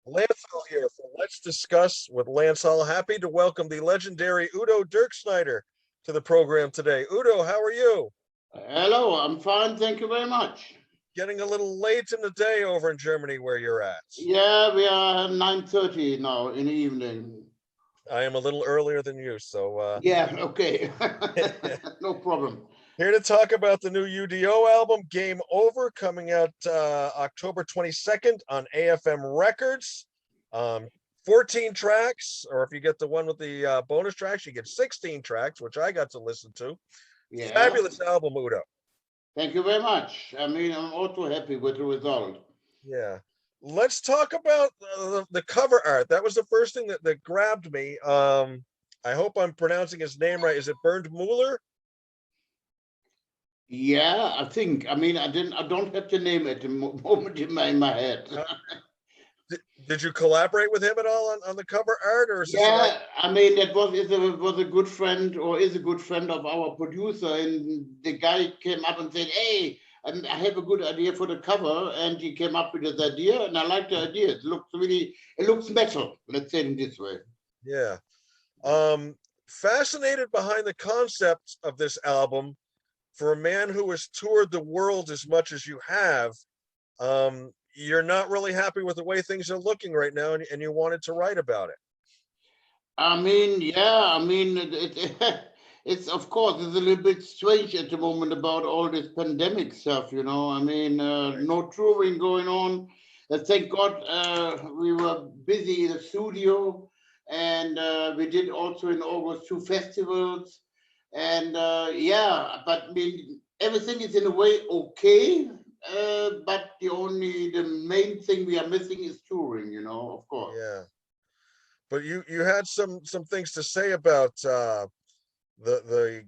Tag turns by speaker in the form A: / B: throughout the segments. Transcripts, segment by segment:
A: Lance Hall here for Let's Discuss with Lance Hall. Happy to welcome the legendary UDO Dirkschneider to the program today. UDO, how are you?
B: Hello, I'm fine. Thank you very much.
A: Getting a little late in the day over in Germany where you're at.
B: Yeah, we are 9:30 now in the evening.
A: I am a little earlier than you, so
B: Yeah, okay. No problem.
A: here to talk about the new UDO album, Game Over, coming out October 22nd on AFM Records. 14 tracks, or if you get the one with the bonus tracks, you get 16 tracks, which I got to listen to.
B: Yeah.
A: Fabulous album, Udo.
B: Thank you very much. I mean, I'm also happy with the result.
A: Yeah. Let's talk about the cover art. That was the first thing that grabbed me. I hope I'm pronouncing his name right. Is it Bernd Mueller?
B: Yeah, I think. I mean, I don't have the name at the moment in my head.
A: Did you collaborate with him at all on the cover art, or is this
B: Yeah, I mean, that was a good friend, or is a good friend of our producer, and the guy came up and said, "Hey, I have a good idea for the cover," and he came up with this idea, and I like the idea. It looks metal. Let's say it this way.
A: Yeah. Fascinated behind the concept of this album for a man who has toured the world as much as you have. You're not really happy with the way things are looking right now, and you wanted to write about it.
B: I mean, yeah, I mean, it's of course it's a little bit strange at the moment about all this pandemic stuff. I mean, no touring going on. Thank God we were busy in the studio, and we did also in August 2 festivals, and yeah, but I mean everything is in a way okay. But the main thing we are missing is touring. Of course.
A: Yeah. But you had some things to say about the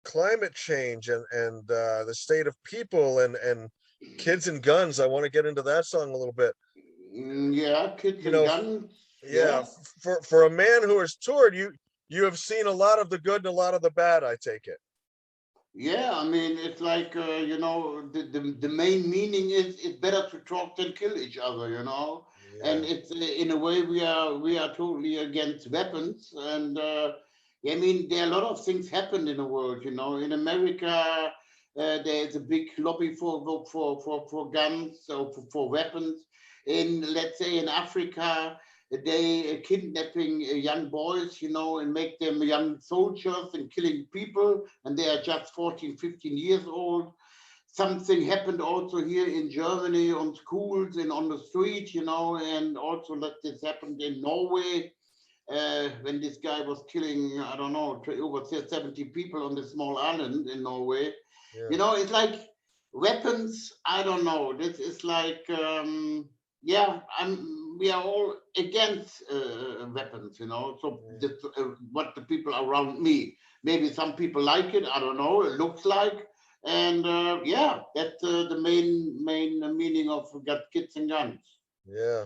A: climate change and the state of people and kids and guns. I want to get into that song a little bit.
B: Yeah, kids
A: You
B: and
A: know,
B: guns.
A: yeah,
B: Yeah,
A: for a man who has toured, you have seen a lot of the good and a lot of the bad, I take it.
B: yeah. I mean, it's like the main meaning is it's better to talk than kill each other. And
A: Yeah.
B: it's in a way we are totally against weapons. And I mean, there are a lot of things happen in the world. In America, there's a big lobby for guns, so for weapons. Let's say in Africa, they kidnapping young boys, and make them young soldiers and killing people, and they are just 14, 15 years old. Something happened also here in Germany on schools and on the street, and also that this happened in Norway when this guy was killing, I don't know, over 70 people on this small island in Norway.
A: Yeah.
B: It's like weapons. I don't know. This is like, yeah, we are all against weapons, So
A: Yeah.
B: this, what the people around me, maybe some people like it. I don't know. It looks like, and yeah, that's the main meaning of got kids and guns.
A: Yeah,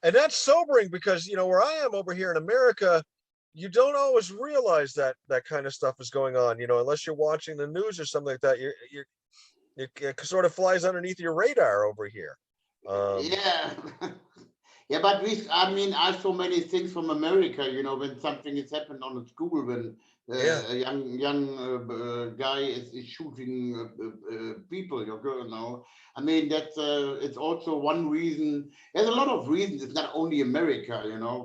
A: and that's sobering because where I am over here in America, you don't always realize that kind of stuff is going on. Unless you're watching the news or something like that, it sort of flies underneath your radar over here. Um,
B: Yeah. Yeah, but I mean, I saw many things from America, when something has happened on a school, when
A: yeah,
B: a young guy is shooting people, I mean, that's it's also one reason. There's a lot of reasons. It's not only America,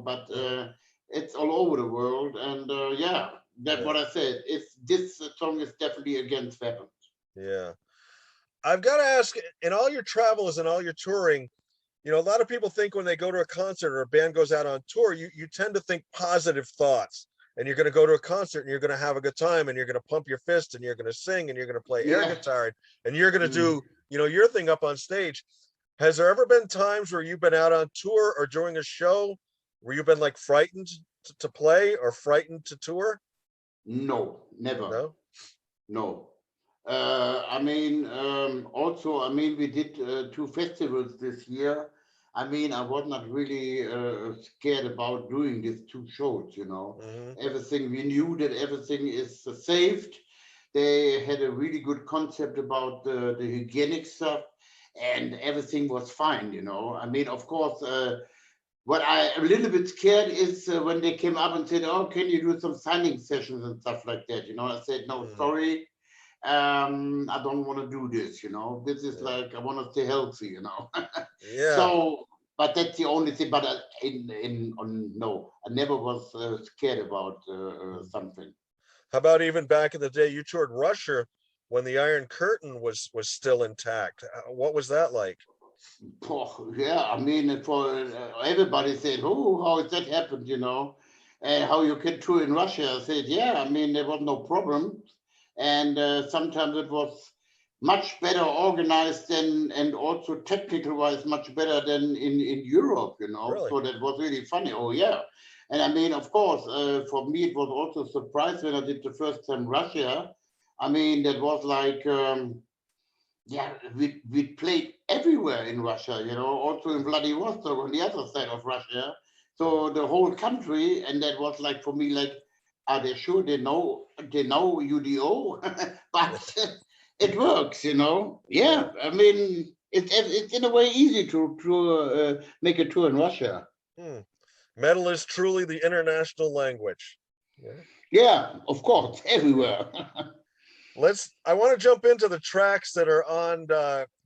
B: but
A: mhm,
B: it's all over the world. And yeah, that's
A: yeah,
B: what I said. This song is definitely against weapons.
A: yeah. I've got to ask, in all your travels and all your touring, a lot of people think when they go to a concert or a band goes out on tour, you tend to think positive thoughts. And you're going to go to a concert and you're going to have a good time and you're going to pump your fist and you're going to sing and you're going to play air
B: Yeah.
A: guitar and you're going to
B: Mm.
A: do, your thing up on stage. Has there ever been times where you've been out on tour or during a show where you've been like frightened to play or frightened to tour?
B: No, never.
A: No?
B: No. I mean, also, I mean, we did 2 festivals this year. I mean, I was not really scared about doing these 2 shows,
A: Hmm.
B: Everything, we knew that everything is saved. They had a really good concept about the hygienic stuff. and everything was fine, you know. I mean, of course, what I a little bit scared is when they came up and said, "Oh, can you do some signing sessions and stuff like that?" You know, I said, "No,
A: Mm,
B: sorry, I don't want to do this. You know, this is
A: yeah.
B: like I want to stay healthy. You know."
A: Yeah.
B: So, but that's the only thing. But in on no, I never was scared about
A: Mm.
B: something.
A: How about even back in the day you toured Russia when the Iron Curtain was still intact? What was that like?
B: Oh, yeah, I mean, for everybody said, "Oh, how has that happened?" You know, and how you can tour in Russia. I said, "Yeah, I mean, there was no problem, and sometimes it was much better organized than, and also technical wise, much better than in Europe." You know,
A: Really?
B: so that was really funny. Oh yeah, and I mean, of course, for me it was also a surprise when I did the first time Russia. I mean, that was like. Yeah, we played everywhere in Russia, you know, also in
A: Mm,
B: Vladivostok on the other side of Russia.
A: mm.
B: So the whole country, and that was like for me, like, are they sure they know UDO? But it works, you know.
A: Yeah.
B: Yeah, I mean, it's in a way easy to make a tour in Russia.
A: Hmm. Metal is truly the international language. Yeah.
B: Yeah, of course,
A: Yeah.
B: everywhere.
A: I want to jump into the tracks that are on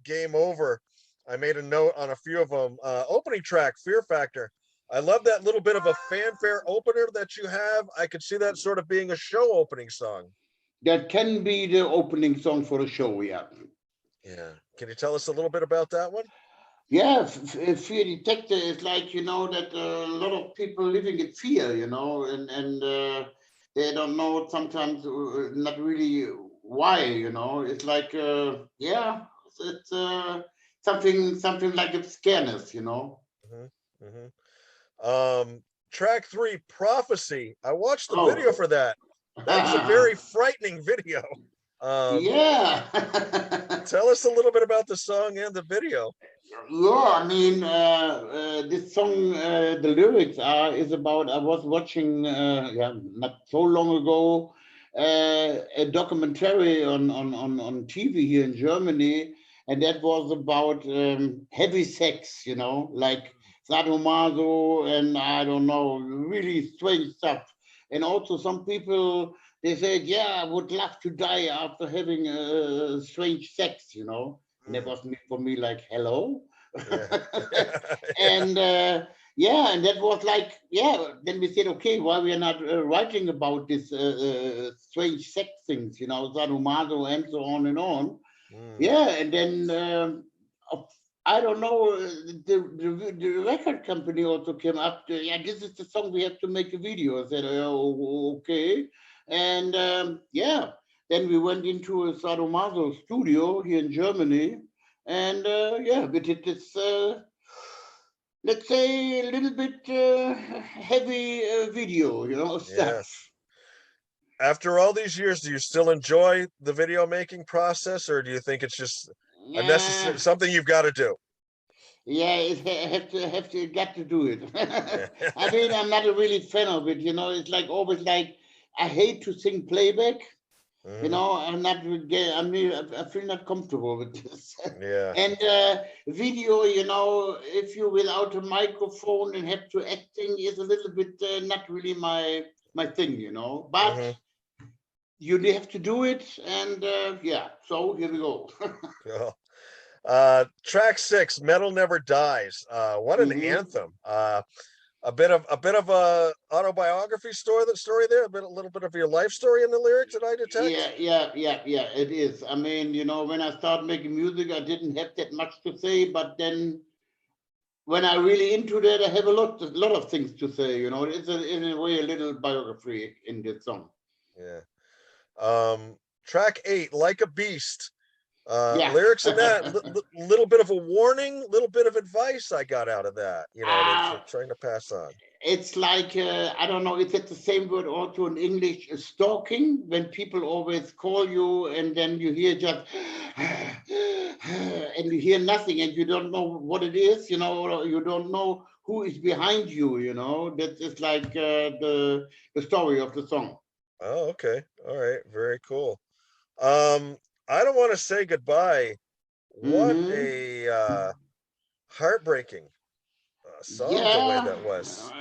A: Game Over. I made a note on a few of them. Opening track, Fear Factor. I love that little bit of a fanfare opener that you have. I could see that sort of being a show opening song.
B: That can be the opening song for the show. Yeah.
A: Yeah. Can you tell us a little bit about that one?
B: Yeah, fear detector is like, you know, that a lot of people living in fear, you know, and they don't know sometimes not really why, you know. It's like yeah, it's something like a scareness, you know.
A: Hmm. Hmm. Track three, Prophecy. I watched the video
B: Oh,
A: for that. That is a very frightening video. Um,
B: yeah.
A: Tell us a little bit about the song and the video.
B: Yeah, I mean, this song, the lyrics is about. I was watching, yeah, not so long ago, a documentary on TV here in Germany, and that was about heavy sex, you know, like sadomaso, and I don't know, really strange stuff. And also, some people they said, "Yeah, I would love to die after having strange sex," you know. And that
A: Mm,
B: was for me like, hello.
A: yeah. Yeah.
B: And yeah, and that was like, yeah, then we said, okay, why we are not writing about this strange sex things, you know, sadomaso and so on and on.
A: Mm,
B: Yeah, and then I don't know, the record company also came up to, yeah, this is the song we have to make a video. I said, oh, okay. And yeah, then we went into a sadomaso studio here in Germany, and yeah, we did this, let's say, a little bit heavy video, you know, stuff.
A: yes. After all these years, do you still enjoy the video making process, or do you think it's just a
B: Yeah,
A: necessary something you've got to do?
B: yeah, have to get to do it.
A: Yeah.
B: I mean, I'm not a really fan of it, you know. It's like always like I hate to sing playback. You
A: Hmm.
B: know, I'm not get. I mean, I feel not comfortable with this.
A: Yeah.
B: And video, you know, if you without a microphone and have to acting is a little bit not really my thing, you know. But
A: Hmm.
B: you have to do it, and yeah. So here we go.
A: Cool. Track six, Metal Never Dies. What an
B: Hmm.
A: anthem. A autobiography story there, a little bit of your life story in the lyrics that I detect.
B: Yeah. It is. I mean, you know, when I started making music, I didn't have that much to say, but then when I really into that, I have a lot of things to say. You know, it's in a way a little biography in this song.
A: Yeah. Track eight, Like a Beast.
B: Yeah.
A: Lyrics in that little bit of a warning, little bit of advice I got out of that. That's
B: uh,
A: trying to pass on.
B: it's like I don't know. Is it the same word also in English? Stalking, when people always call you and then you hear just and you hear nothing and you don't know what it is. You know, or you don't know who is behind you. You know, that is like the story of the song.
A: Oh, okay. All right. Very cool. Um, I don't want to say goodbye What
B: Hmm.
A: a heartbreaking song the way
B: Yeah.
A: that was.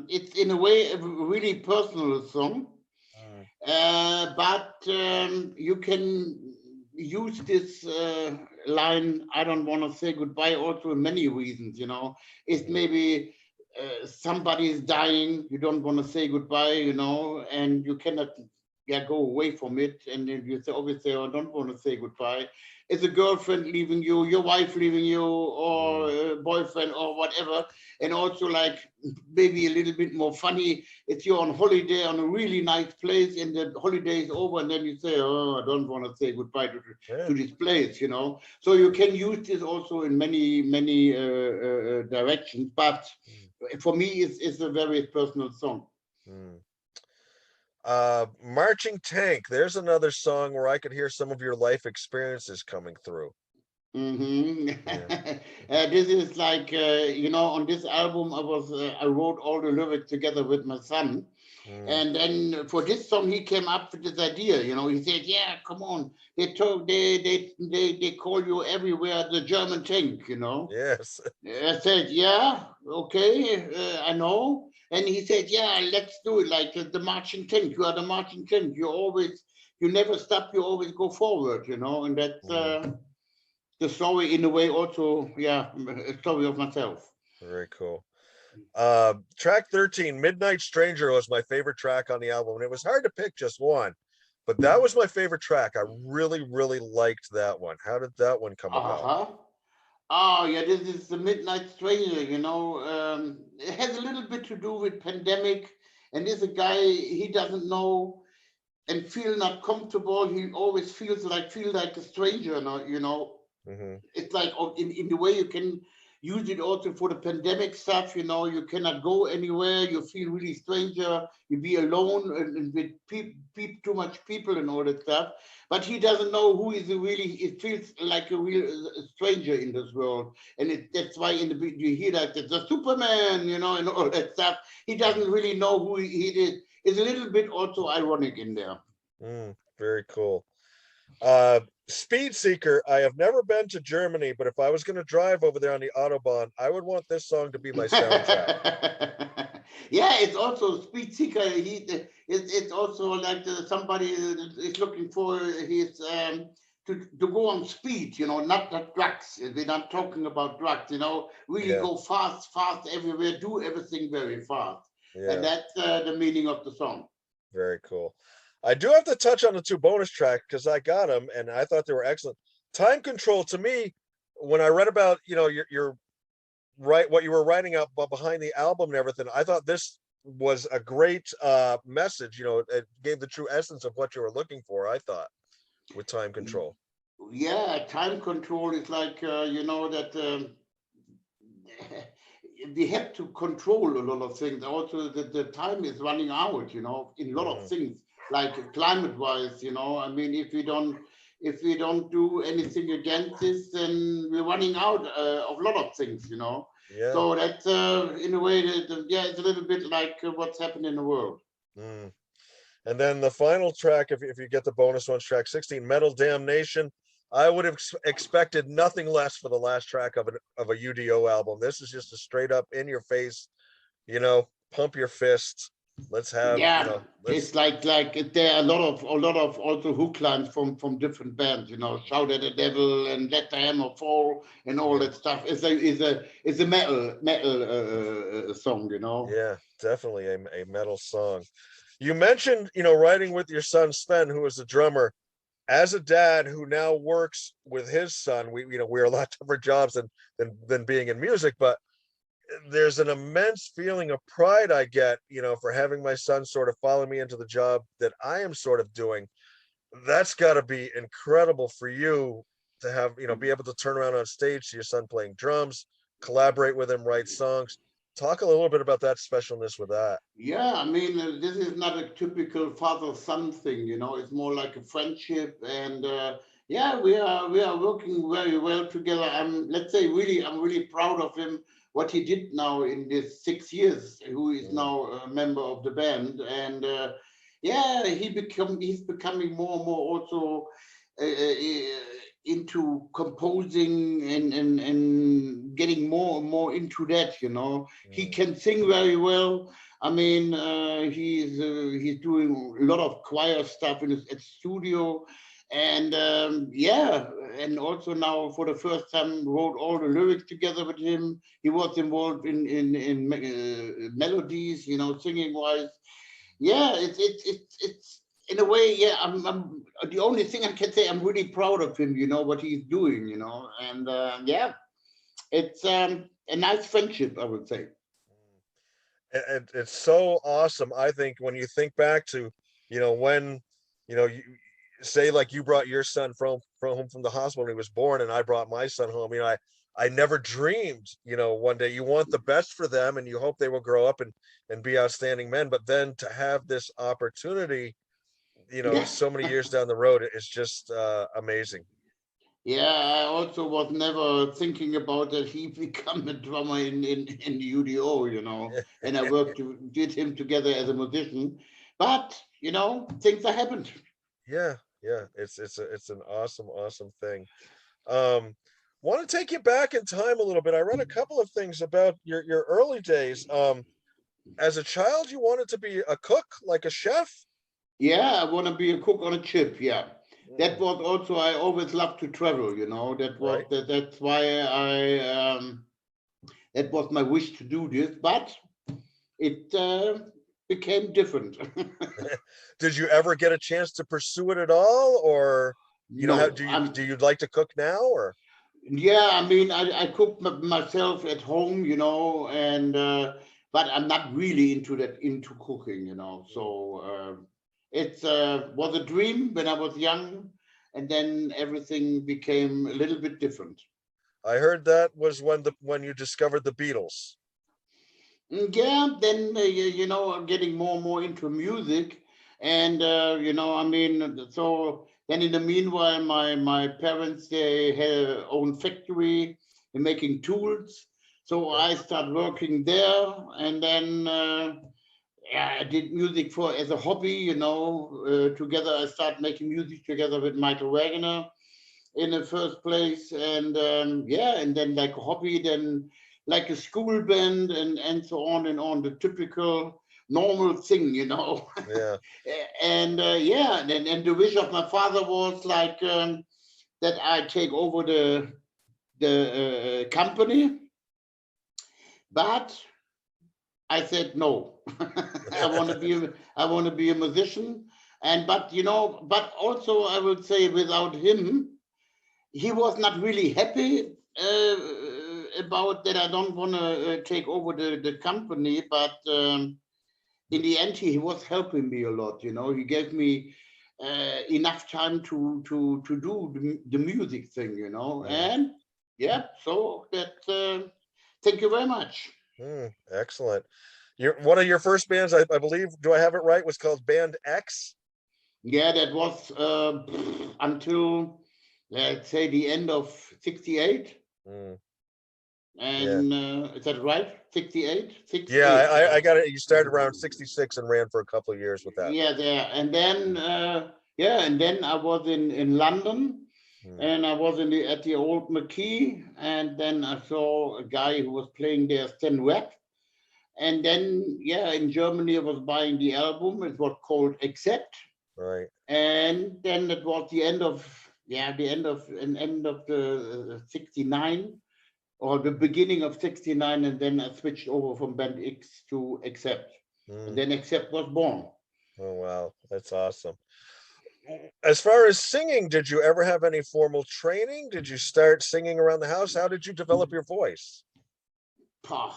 B: It's in a way a really personal song.
A: Mm,
B: But you can use this line, I don't want to say goodbye, also in many reasons, It's
A: mhm,
B: maybe somebody is dying, you don't want to say goodbye, and you cannot, yeah, go away from it. And then you say, obviously, I don't want to say goodbye. It's a girlfriend leaving you, your wife leaving you, or
A: mm,
B: a boyfriend, or whatever. And also, like, maybe a little bit more funny, it's you're on holiday on a really nice place and the holiday is over, and then you say, oh, I don't want to say goodbye
A: yeah.
B: to this place, So you can use this also in many directions, but
A: Mm,
B: for me it's a very personal song.
A: mm. Marching Tank. There's another song where I could hear some of your life experiences coming through.
B: Hmm.
A: Yeah.
B: This is like, on this album I wrote all the lyrics together with my son.
A: Mm,
B: And then for this song, he came up with this idea. He said, "Yeah, come on. They call you everywhere the German tank.
A: yes.
B: I said, "Yeah, okay, I know." And he said, "Yeah, let's do it like the marching tank. You are the marching tank. You never stop. You always go forward. And that's
A: Mm,
B: the story in a way. Also, yeah, a story of myself."
A: very cool. Track 13, Midnight Stranger was my favorite track on the album. And it was hard to pick just one, but that was my favorite track. I really, really liked that one. How did that one come
B: Uh
A: about?
B: huh. Oh, yeah, this is the Midnight Stranger, it has a little bit to do with pandemic, and there's a guy, he doesn't know and feel not comfortable. He always feel like a stranger,
A: Hmm.
B: it's like, in the way you can use it also for the pandemic stuff. You cannot go anywhere, you feel really stranger, you be alone, and with too much people and all that stuff. But he doesn't know who is really, it feels like a real stranger in this world. And that's why in the you hear that the Superman, and all that stuff. He doesn't really know who he is. It's a little bit also ironic in there.
A: Very cool. Speed Seeker. I have never been to Germany, but if I was going to drive over there on the Autobahn, I would want this song to be my soundtrack.
B: Yeah, it's also speed seeker. It's also like somebody is looking for his to go on speed. Not drugs. We're not talking about drugs. Really
A: Yeah,
B: go fast everywhere. Do everything very fast, and
A: yeah,
B: that's the meaning of the song.
A: very cool. I do have to touch on the two bonus tracks because I got them and I thought they were excellent. Time Control to me, when I read about your right what you were writing out behind the album and everything, I thought this was a great message. It gave the true essence of what you were looking for. I thought with Time Control.
B: Yeah, time control is like that. We have to control a lot of things. Also, the time is running out, in a lot of
A: Hmm.
B: things, like climate wise, I mean, if we don't do anything against this, then we're running out of a lot of things,
A: Yeah.
B: So that's in a way that, yeah, it's a little bit like what's happened in the world.
A: Mm. And then the final track, if you get the bonus ones, track 16, Metal Damnation. I would have expected nothing less for the last track of a UDO album. This is just a straight up in your face, pump your fists. Let's have,
B: Yeah, it's
A: let's,
B: like there are a lot of also hook lines from different bands, Shout at the Devil and Let the Hammer Fall and all
A: yeah,
B: that stuff. It's a metal song,
A: yeah, definitely a metal song. You mentioned, writing with your son Sven, who is a drummer. As a dad who now works with his son, we're a lot different jobs than being in music, but there's an immense feeling of pride I get, for having my son sort of follow me into the job that I am sort of doing. That's got to be incredible for you to have, be able to turn around on stage, see your son playing drums, collaborate with him, write songs. Talk a little bit about that specialness with that.
B: Yeah, I mean, this is not a typical father-son thing, It's more like a friendship, and yeah, we are working very well together. Let's say, really, I'm really proud of him. What he did now in this 6 years, who is
A: Mm,
B: now a member of the band, and yeah, he's becoming more and more also into composing and getting more and more into that. He
A: Mm,
B: can sing very well. I mean, he's doing a lot of choir stuff in his at studio, and yeah, and also now for the first time wrote all the lyrics together with him. He was involved in melodies, singing wise. Yeah, it's in a way, yeah. I'm the only thing I can say. I'm really proud of him. What he's doing. And yeah, it's a nice friendship, I would say.
A: it's so awesome. I think when you think back to, when, you say like you brought your son from home from the hospital when he was born, and I brought my son home. I never dreamed, one day you want the best for them and you hope they will grow up and be outstanding men. But then to have this opportunity,
B: Yeah,
A: so many years down the road is just amazing.
B: yeah. I also was never thinking about that he become a drummer in the UDO. And I worked with him together as a musician. But things that happened.
A: Yeah, yeah. It's an awesome thing. Um, want to take you back in time a little bit. I read a couple of things about your early days. As a child, you wanted to be a cook, like a chef.
B: Yeah, I want to be a cook on a ship. Yeah, that
A: Mm,
B: was also. I always loved to travel.
A: right.
B: That's why that was my wish to do this. But it became different.
A: Did you ever get a chance to pursue it at all, or how
B: No,
A: do you like to cook now, or?
B: yeah. I mean, I cook myself at home. And but I'm not really into cooking. So it was a dream when I was young, and then everything became a little bit different.
A: I heard that was when you discovered the Beatles.
B: Yeah, then I'm getting more and more into music, and I mean, so then in the meanwhile, my parents they had their own factory, they're making tools, so
A: Okay.
B: I start working there, and then yeah, I did music for as a hobby, together I start making music together with Michael Wagner in the first place, and yeah, and then like a hobby, then like a school band, and so on and on, the typical normal thing.
A: Yeah.
B: And yeah, and the wish of my father was like that I take over the company, but I said no. I want to be a musician, and but but also I would say without him he was not really happy about that. I don't want to take over the company, but in the end, he was helping me a lot. He gave me enough time to do the music thing.
A: Mm,
B: And yeah, so that. Thank you very much.
A: excellent. One of your first bands, I believe, do I have it right, was called Band X?
B: Yeah, that was until let's say the end of '68.
A: Mm, yeah.
B: And is that right? 68?
A: Yeah,
B: 68,
A: I
B: yeah.
A: got it. You started around 66 and ran for a couple of years with that.
B: Yeah, there. And then yeah, and then I was in London,
A: Mm,
B: and I was at the old McKee, and then I saw a guy who was playing there, Stan Webb. And then yeah, in Germany I was buying the album. It was called Accept.
A: right.
B: And then it was the end of yeah, the end of the 69 or the beginning of 69, and then I switched over from Band X to Accept. And
A: Mm,
B: then Accept was born.
A: oh, wow. That's awesome. As far as singing, did you ever have any formal training? Did you start singing around the house? How did you develop your voice?
B: Pah,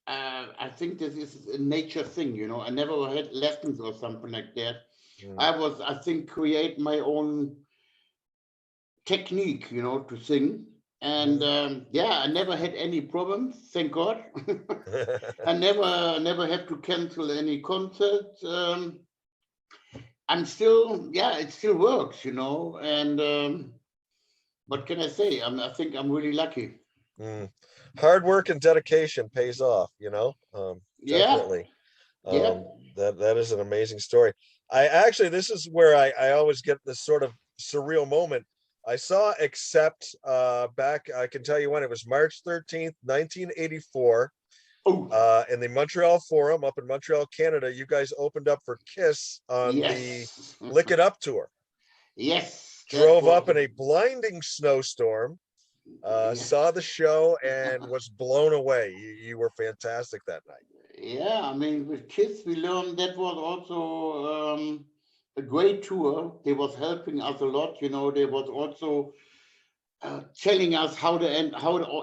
B: I think this is a nature thing. I never had lessons or something like that.
A: Mm,
B: I think, create my own technique, to sing. And
A: mm.
B: yeah, I never had any problems, thank God. I never had to cancel any concerts. I'm still, yeah, it still works, and what can I say? I think I'm really lucky.
A: Mm. Hard work and dedication pays off,
B: Yeah,
A: definitely.
B: yeah.
A: That is an amazing story. I actually, this is where I always get this sort of surreal moment. I saw Accept back, I can tell you when, it was March 13th, 1984,
B: Oh,
A: in the Montreal Forum up in Montreal, Canada. You guys opened up for Kiss on the
B: yes.
A: Lick It Up tour.
B: Yes, that
A: Drove up
B: was,
A: in a blinding snowstorm,
B: yeah.
A: saw the show, and was blown away. You were fantastic that night.
B: Yeah, I mean, with kids, we learned that was also a great tour. They was helping us a lot. They was also telling us how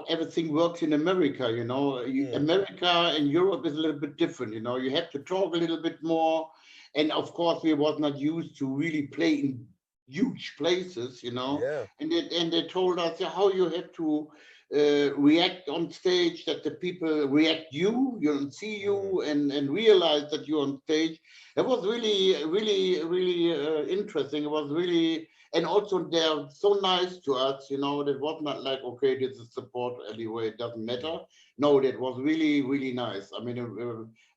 B: everything works in America.
A: Mm,
B: America and Europe is a little bit different. You have to talk a little bit more, and of course, we was not used to really play in huge places.
A: yeah.
B: And they told us how you have to react on stage, that the people react you and see
A: Mm,
B: you and realize that you're on stage. It was really, really, really interesting. It was really, and also they're so nice to us. That was not like, okay, this is support anyway, it doesn't
A: mm.
B: matter. No, that was really, really nice. I mean,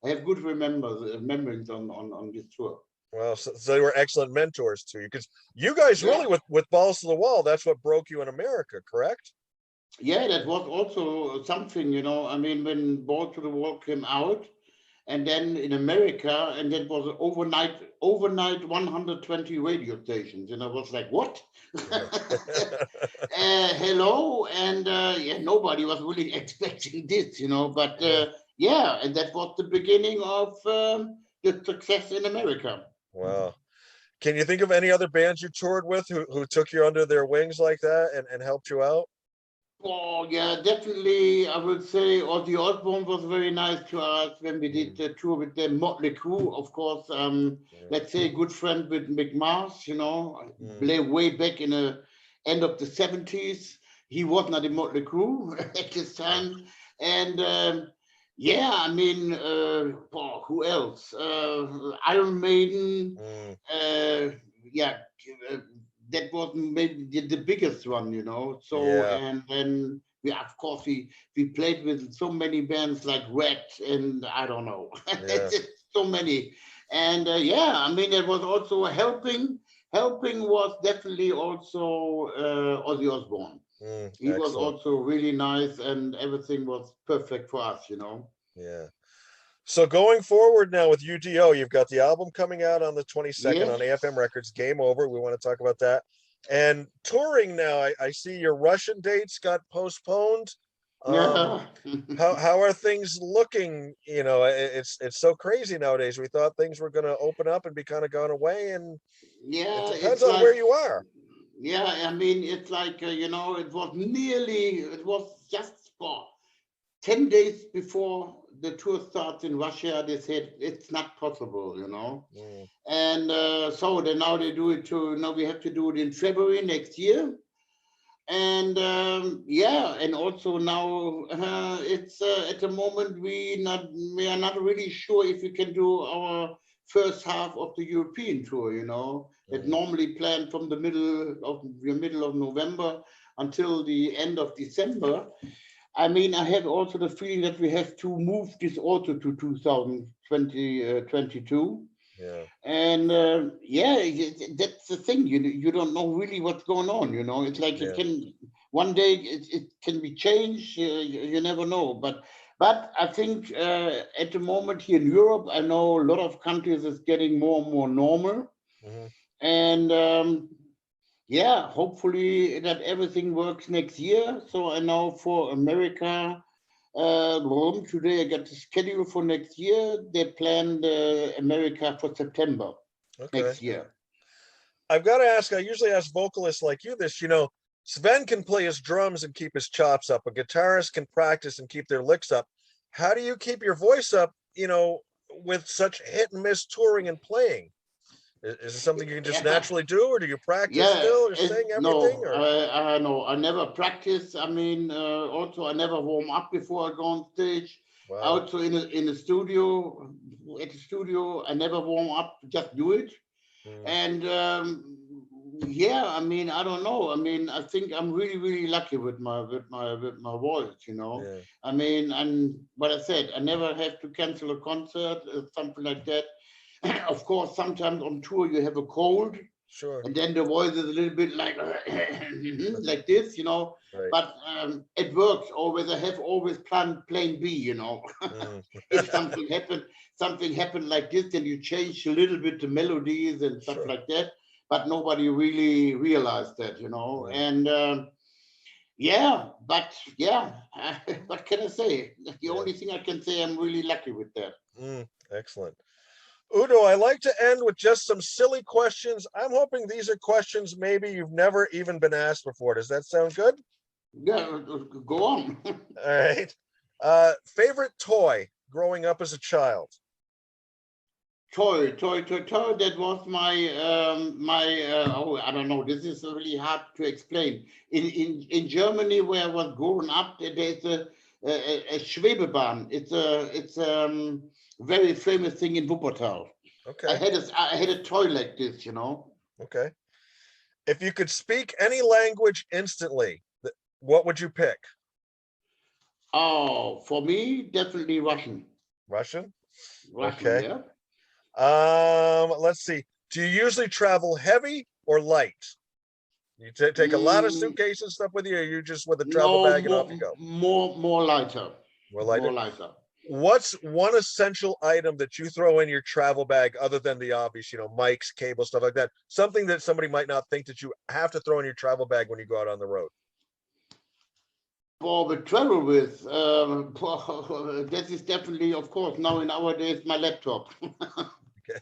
B: I have good memories on this tour.
A: Well, so they were excellent mentors to you because you guys
B: Yeah.
A: really, with balls to the wall, that's what broke you in America, correct?
B: Yeah, that was also something. I mean, when Ball to the Wall came out, and then in America, and that was overnight 120 radio stations. I was like, what? Hello, and yeah, nobody was really expecting this. But
A: Yeah.
B: yeah, and that was the beginning of the success in America.
A: Wow. Can you think of any other bands you toured with who took you under their wings like that and helped you out?
B: Oh, yeah, definitely. I would say Ozzy Osbourne was very nice to us when we did
A: Mm,
B: the tour with the Motley Crue. Of course,
A: mm,
B: let's say good friend with Mick Mars,
A: mm,
B: way back in the end of the 70s. He was not in Motley Crue at this
A: mm,
B: time. And yeah, I mean, who else? Iron Maiden.
A: mm.
B: Uh, yeah, uh, that was maybe the biggest one. So,
A: Yeah,
B: and then we, of course, we played with so many bands like Red, and I don't know,
A: yeah,
B: it's just so many. And yeah, I mean, it was also helping. Helping was definitely also Ozzy Osbourne. He was
A: excellent.
B: also really nice, and everything was perfect for us.
A: Yeah. So going forward now with UDO, you've got the album coming out on the 22nd
B: Yes.
A: on AFM Records, Game Over. We want to talk about that. And touring now, I see your Russian dates got postponed. Um,
B: Yeah.
A: how are things looking? It's so crazy nowadays. We thought things were going to open up and be kind of gone away, and it
B: Yeah,
A: depends
B: it's
A: on
B: like,
A: where you are.
B: yeah, I mean, it's like, it was just for 10 days before the tour starts in Russia, they said it's not possible.
A: Mm,
B: And so then now they do it now we have to do it in February next year. And yeah, and also now it's at the moment we are not really sure if we can do our first half of the European tour. That
A: mm,
B: normally planned from the middle of November until the end of December. I mean, I have also the feeling that we have to move this also to 2020, 22.
A: yeah,
B: And yeah, that's the thing. You don't know really what's going on. It's like it
A: yeah,
B: can one day it can be changed. You never know. But I think at the moment here in Europe, I know a lot of countries is getting more and more normal.
A: hmm
B: And yeah, hopefully that everything works next year. So I know for America, today I got the schedule for next year. They planned America for September
A: okay.
B: next year.
A: I've got to ask. I usually ask vocalists like you this. Sven can play his drums and keep his chops up. A guitarist can practice and keep their licks up. How do you keep your voice up? With such hit and miss touring and playing. Is it something you can just
B: Yeah,
A: naturally do, or do you practice
B: yeah.
A: still, or sing everything,
B: No,
A: or?
B: I no, I never practice. I mean, also I never warm up before I go on stage.
A: Wow.
B: Also in the studio, at the studio, I never warm up. Just do it.
A: Mm,
B: And yeah, I mean, I don't know. I mean, I think I'm really, really lucky with my voice.
A: yeah.
B: I mean, and what I said, I never have to cancel a concert, something like that. Of course, sometimes on tour you have a cold,
A: Sure.
B: And then the voice is a little bit like like this,
A: Right.
B: but it works. Always I have always plan B.
A: Mm.
B: If something happened like this, then you change a little bit the melodies and stuff
A: Sure.
B: like that. But nobody really realized that.
A: Mm.
B: And yeah, but yeah, what can I say? The
A: Yeah.
B: only thing I can say, I'm really lucky with that.
A: Excellent. Udo, I like to end with just some silly questions. I'm hoping these are questions maybe you've never even been asked before. Does that sound good?
B: Yeah, go on.
A: All right. Favorite toy growing up as a child?
B: Toy. That was my. I don't know. This is really hard to explain. In Germany, where I was growing up, there's a Schwebebahn. It's very famous thing in Wuppertal. I
A: Okay.
B: had a toy like this.
A: Okay. If you could speak any language instantly, what would you pick?
B: Oh, for me, definitely Russian.
A: Russian?
B: Russian,
A: Okay.
B: yeah.
A: Let's see. Do you usually travel heavy or light? You take a lot of
B: Mm,
A: suitcases and stuff with you, or you just with a travel
B: no,
A: bag and off you go?
B: more lighter.
A: More
B: More
A: lighter.
B: lighter.
A: What's one essential item that you throw in your travel bag other than the obvious, mics, cable, stuff like that? Something that somebody might not think that you have to throw in your travel bag when you go out on the road.
B: For the travel with, that is definitely, of course, nowadays my laptop.
A: Okay.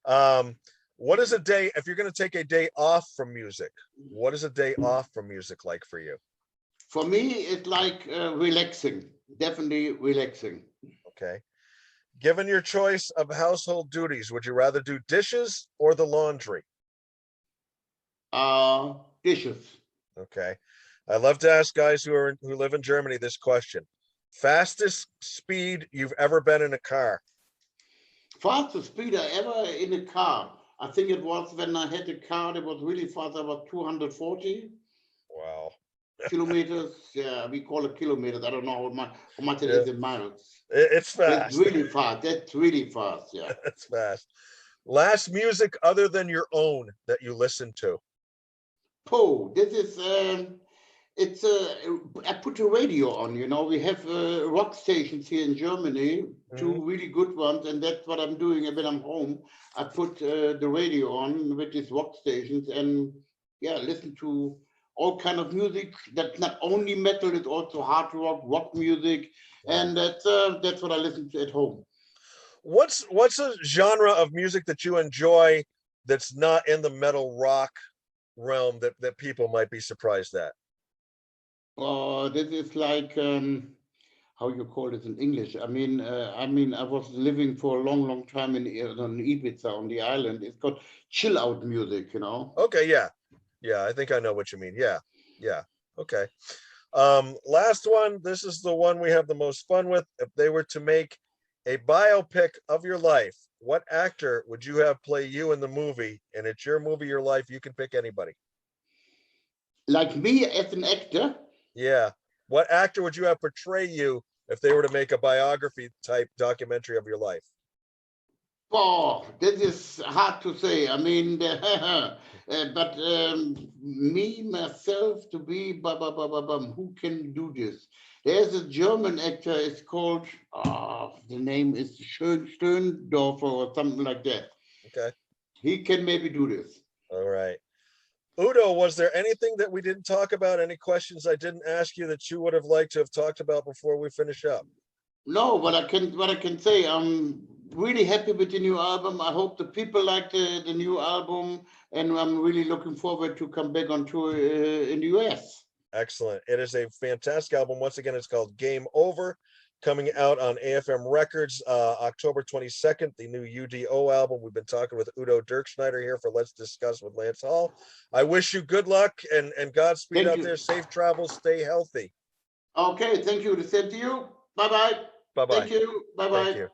A: Um, what is a day, if you're going to take a day off from music, what is a day off from music like for you?
B: For me, it's like relaxing, definitely relaxing.
A: Okay. Given your choice of household duties, would you rather do dishes or the laundry?
B: Dishes.
A: Okay. I love to ask guys who live in Germany this question. Fastest speed you've ever been in a car?
B: Fastest speed I ever in a car. I think it was when I had a car that was really fast. I was 240
A: Wow.
B: kilometers. Yeah, we call it kilometers. I don't know how much it
A: Yeah,
B: is in miles.
A: it's
B: That's
A: fast.
B: really fast. That's really fast. Yeah.
A: It's fast. Last music other than your own that you listen to?
B: This is it's I put the radio on. We have rock stations here in Germany,
A: Mhm.
B: two really good ones, and that's what I'm doing when I'm home. I put the radio on with these rock stations, and yeah, listen to all kind of music. That's not only metal; it's also hard rock music,
A: Mhm.
B: and that's what I listen to at home.
A: What's a genre of music that you enjoy that's not in the metal rock realm that people might be surprised at?
B: This is like how you call it in English. I mean, I was living for a long, long time on Ibiza on the island. It's called chill out music.
A: Okay, yeah. Yeah, I think I know what you mean. Yeah. Yeah. Okay. Last one. This is the one we have the most fun with. If they were to make a biopic of your life, what actor would you have play you in the movie? And it's your movie, your life. You can pick anybody.
B: Like me as an actor.
A: Yeah. What actor would you have portray you if they were to make a biography type documentary of your life?
B: Oh, this is hard to say. I mean, but me myself to be who can do this? There's a German actor. It's called. The name is Stöndorfer or something like that.
A: Okay.
B: He can maybe do this.
A: All right. Udo, was there anything that we didn't talk about? Any questions I didn't ask you that you would have liked to have talked about before we finish up?
B: No, what I can say, I'm really happy with the new album. I hope the people like the new album, and I'm really looking forward to come back on tour in the US.
A: Excellent. It is a fantastic album. Once again, it's called Game Over, coming out on AFM Records October 22nd, the new UDO album. We've been talking with Udo Dirkschneider here for Let's Discuss with Lance Hall. I wish you good luck and Godspeed
B: Thank
A: out
B: you.
A: there. Safe travels. Stay healthy.
B: Okay, thank you. The same to you. Bye bye.
A: Bye bye.
B: Thank you. Bye
A: Thank
B: bye.
A: you.